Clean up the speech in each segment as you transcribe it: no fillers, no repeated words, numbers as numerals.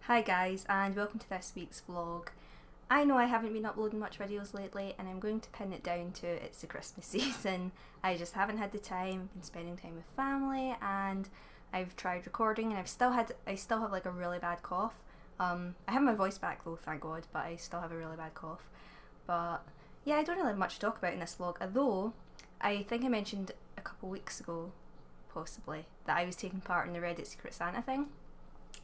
Hi guys, and welcome to this week's vlog. I know I haven't been uploading much videos lately, and I'm going to pin it down to it's the Christmas season. I just haven't had the time. I've been spending time with family, and I've tried recording, and I still have like a really bad cough. I have my voice back though, thank God, but I still have a really bad cough. But yeah, I don't really have much to talk about in this vlog, although I think I mentioned a couple weeks ago, possibly, that I was taking part in the Reddit Secret Santa thing.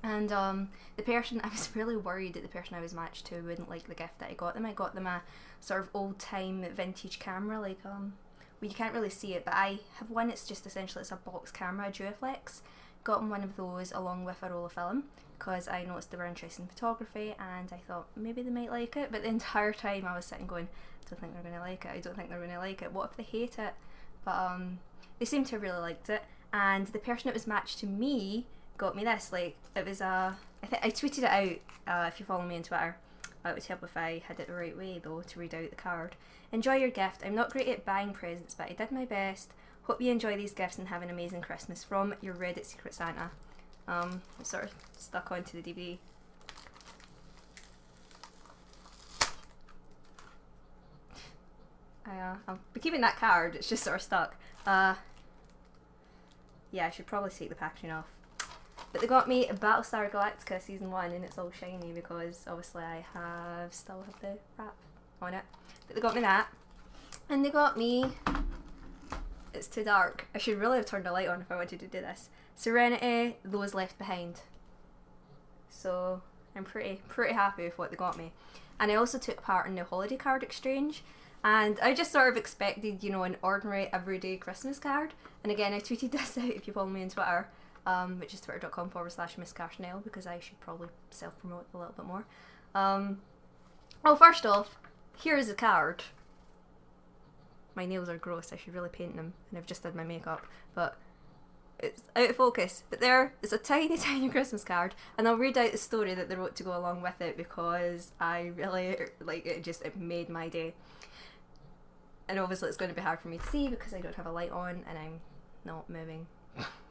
And the person, I was really worried that the person I was matched to wouldn't like the gift that I got them. I got them a sort of old time vintage camera, like well, you can't really see it, but I have one. It's just essentially it's a box camera, a Duoflex. Got them one of those along with a roll of film because I noticed they were interested in photography, and I thought maybe they might like it. But the entire time I was sitting going, I don't think they're gonna like it. I don't think they're gonna like it. What if they hate it? But they seem to have really liked it. And the person that was matched to me got me this. Like, it was I tweeted it out. If you follow me on Twitter, it would help if I had it the right way though to read out the card. Enjoy your gift. I'm not great at buying presents, but I did my best. Hope you enjoy these gifts and have an amazing Christmas, from your Reddit Secret Santa. It's sort of stuck onto the DVD. I'll be keeping that card. It's just sort of stuck. Yeah, I should probably take the packaging off. But they got me Battlestar Galactica Season 1, and it's all shiny because obviously I still have the wrap on it. But they got me that. And they got me, it's too dark, I should really have turned the light on if I wanted to do this, Serenity, Those Left Behind. So I'm pretty happy with what they got me. And I also took part in the holiday card exchange, and I just sort of expected, you know, an ordinary everyday Christmas card. And again, I tweeted this out if you follow me on Twitter, which is twitter.com/MsCarsonelle, because I should probably self-promote a little bit more. Well, first off, here is the card. My nails are gross, I should really paint them, and I've just did my makeup, but it's out of focus. But there is a tiny, tiny Christmas card, and I'll read out the story that they wrote to go along with it because I really, like, it made my day. And obviously it's going to be hard for me to see because I don't have a light on and I'm not moving.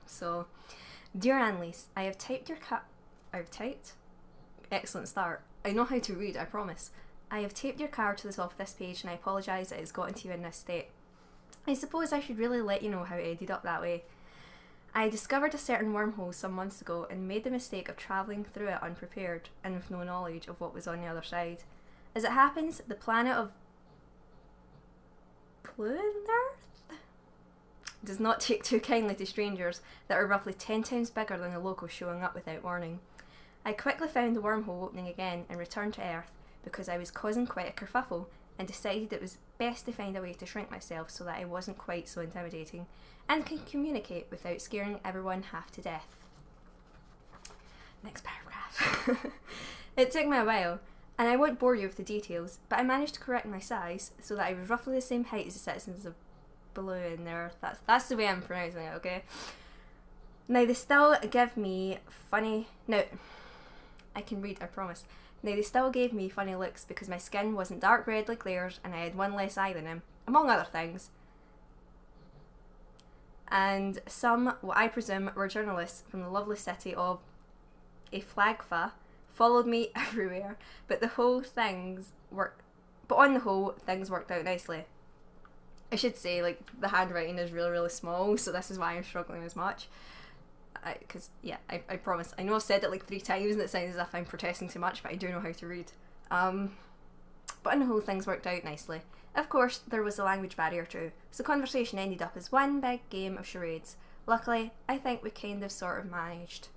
So, dear Annalise, I've typed? Excellent start. I know how to read, I promise. I have taped your card to the top of this page, and I apologise that it's gotten to you in this state. I suppose I should really let you know how it ended up that way. I discovered a certain wormhole some months ago and made the mistake of travelling through it unprepared and with no knowledge of what was on the other side. As it happens, the planet of Earth does not take too kindly to strangers that are roughly 10 times bigger than the locals showing up without warning. I quickly found the wormhole opening again and returned to Earth because I was causing quite a kerfuffle, and decided it was best to find a way to shrink myself so that I wasn't quite so intimidating and can communicate without scaring everyone half to death. Next paragraph. It took me a while, and I won't bore you with the details, but I managed to correct my size so that I was roughly the same height as the citizens of Blue in there. That's the way I'm pronouncing it, okay? Now they still give me funny... Now, I can read, I promise. Now they still gave me funny looks because my skin wasn't dark red like theirs and I had one less eye than him, among other things. And some, what I presume, were journalists from the lovely city of Flagfa followed me everywhere, but on the whole, things worked out nicely. I should say, like, the handwriting is really, really small, so this is why I'm struggling as much. Because, yeah, I promise. I know I've said it like 3 times and it sounds as if I'm protesting too much, but I do know how to read. But on the whole, things worked out nicely. Of course, there was a language barrier too, so conversation ended up as one big game of charades. Luckily, I think we kind of sort of managed.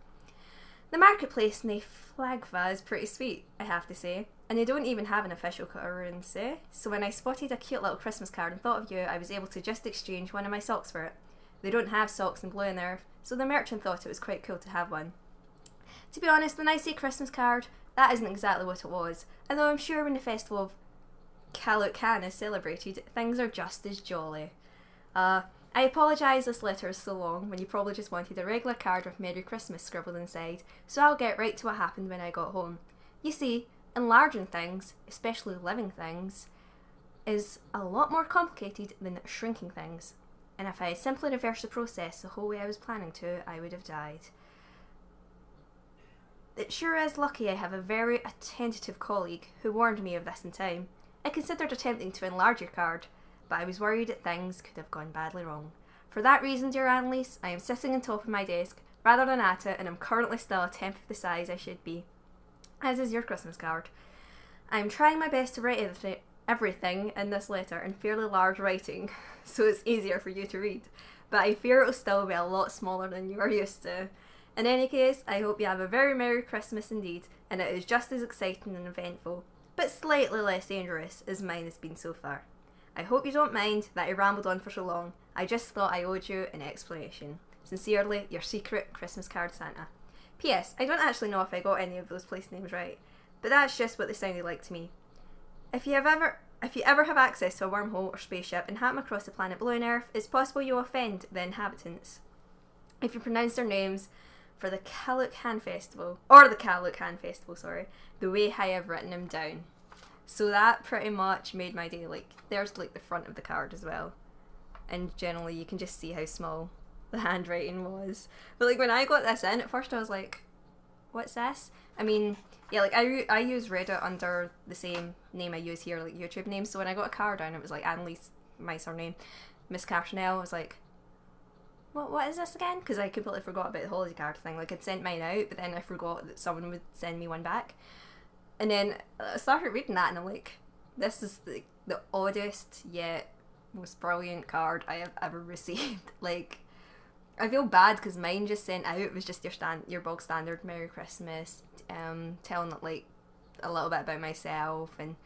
The marketplace in Flagva is pretty sweet, I have to say, and they don't even have an official currency, so when I spotted a cute little Christmas card and thought of you, I was able to just exchange one of my socks for it. They don't have socks in Blue on Earth, so the merchant thought it was quite cool to have one. To be honest, when I say Christmas card, that isn't exactly what it was, although I'm sure when the festival of Calutcan is celebrated, things are just as jolly. I apologise this letter is so long when you probably just wanted a regular card with Merry Christmas scribbled inside, so I'll get right to what happened when I got home. You see, enlarging things, especially living things, is a lot more complicated than shrinking things. And if I had simply reversed the process the whole way I was planning to, I would have died. It sure is lucky I have a very attentive colleague who warned me of this in time. I considered attempting to enlarge your card, but I was worried that things could have gone badly wrong. For that reason, dear Annalise, I am sitting on top of my desk rather than at it, and I'm currently still a tenth of the size I should be. As is your Christmas card. I am trying my best to write everything in this letter in fairly large writing, so it's easier for you to read, but I fear it'll still be a lot smaller than you are used to. In any case, I hope you have a very Merry Christmas indeed, and it is just as exciting and eventful, but slightly less dangerous as mine has been so far. I hope you don't mind that I rambled on for so long. I just thought I owed you an explanation. Sincerely, your secret Christmas card Santa. P.S. I don't actually know if I got any of those place names right, but that's just what they sounded like to me. If you ever have access to a wormhole or spaceship and happen across the planet below on Earth, it's possible you'll offend the inhabitants. If you pronounce their names for the Kaluk-Han Festival, the way I have written them down. So that pretty much made my day. Like, there's like the front of the card as well, and generally you can just see how small the handwriting was. But like when I got this in, at first I was like, what's this? I mean, yeah, like I use Reddit under the same name I use here, like YouTube name, so when I got a card down it was like Annalise, my surname, MsCarsonelle. I was like, what is this again? Because I completely forgot about the holiday card thing. Like, I'd sent mine out, but then I forgot that someone would send me one back. And then I started reading that and I'm like, this is the oddest yet most brilliant card I have ever received. Like, I feel bad because mine just sent out, it was just your bog standard Merry Christmas, telling like a little bit about myself, and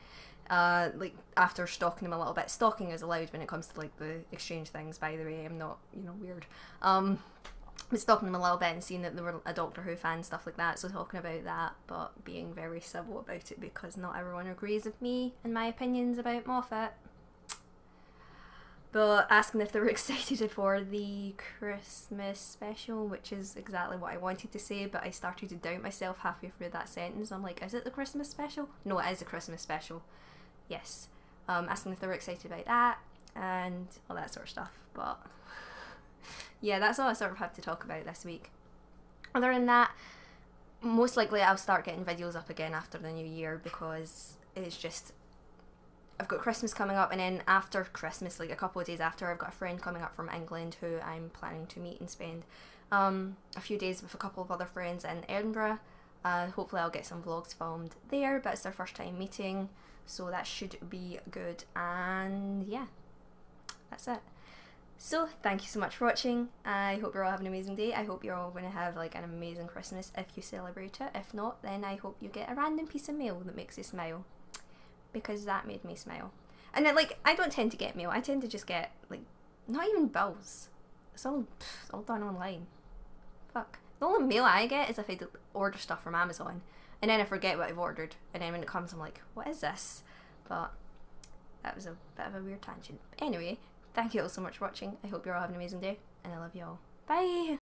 like after stalking them a little bit. Stalking is allowed when it comes to like the exchange things, by the way. I'm not, weird. But stalking them a little bit and seeing that they were a Doctor Who fan, stuff like that, so talking about that, but being very civil about it because not everyone agrees with me and my opinions about Moffat. But asking if they were excited for the Christmas special, which is exactly what I wanted to say, but I started to doubt myself halfway through that sentence. I'm like, is it the Christmas special? No, it is the Christmas special. Yes. Asking if they were excited about that and all that sort of stuff. But yeah, that's all I sort of have to talk about this week. Other than that, most likely I'll start getting videos up again after the new year, because it's just, I've got Christmas coming up, and then after Christmas, like a couple of days after, I've got a friend coming up from England who I'm planning to meet and spend a few days with a couple of other friends in Edinburgh. Hopefully I'll get some vlogs filmed there, but it's their first time meeting, so that should be good. And yeah, that's it. So thank you so much for watching. I hope you're all having an amazing day. I hope you're all going to have like an amazing Christmas if you celebrate it. If not, then I hope you get a random piece of mail that makes you smile, because that made me smile. And then, like, I don't tend to get mail. I tend to just get like, not even bills. It's all done online. Fuck. The only mail I get is if I order stuff from Amazon and then I forget what I've ordered, and then when it comes I'm like, what is this? But that was a bit of a weird tangent. Anyway, thank you all so much for watching. I hope you're all having an amazing day, and I love you all. Bye!